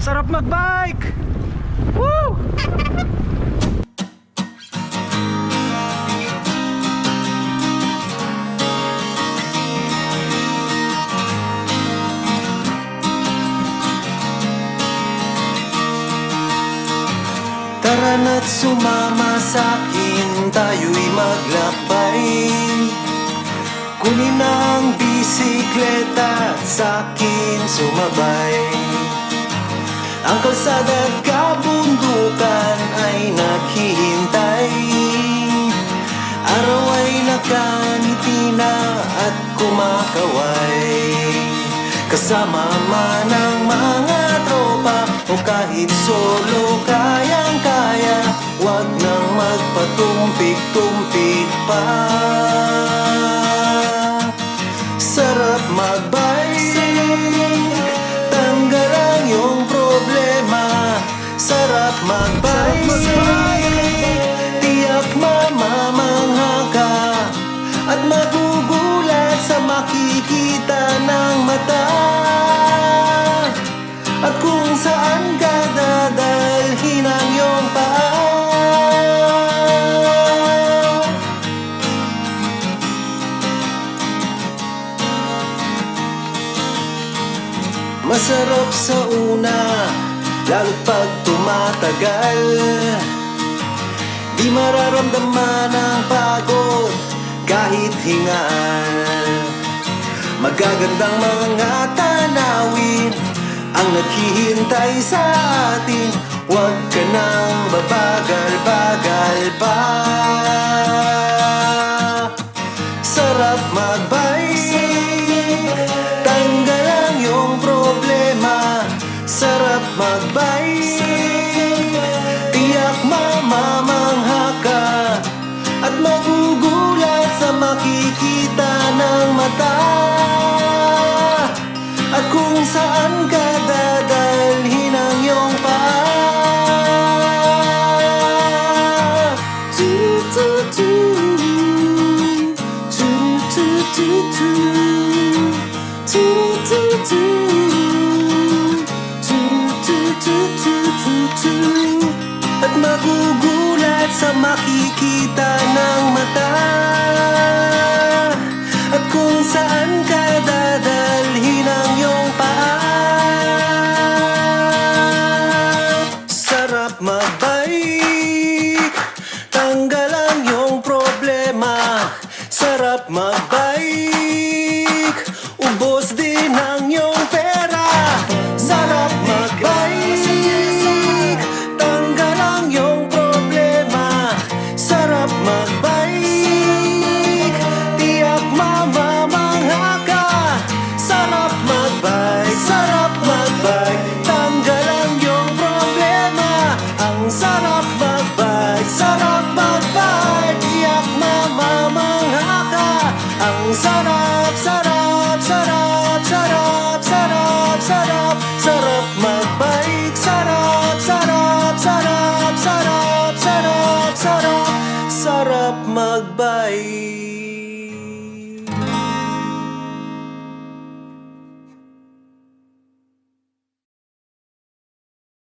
Sarap magbike! Woo! Tara na't sumama sa'kin, tayo'y maglakbay. Kunin ang bisikleta at sa'kin sumabay. Ang kalsada at kabundukan ay naghihintay. Araw ay nakangiti na at kumakaway. Kasama man ang mga tropa o kahit solo, kayang-kaya. Huwag nang magpatumpik-tumpik pa. Sarap magbike, tanggal ang iyong problema. Sarap magbike, tiyak mamamangha ka at magugulat sa makikita ng mata. At kung saan ka dadalhin ang iyong paa. Masarap sa una, lalo't pag tumatagal. Di mararamdaman ang pagod kahit hingal. Magagandang mga tanawin ang naghihintay sa atin. Huwag ka nang babagal-bagal pa. Sarap magbike, tanggal ang iyong problema. Sarap magbike, tiyak mamamangha ka at magugulat sa makikita ng mata. At kung saan ka dadalhin ang iyong paa. At magugulat sa makikita ng mata. At kung saan ka dadalhin ang iyong paa. Sarap magbike, tanggal ang iyong problema. Sarap magbike,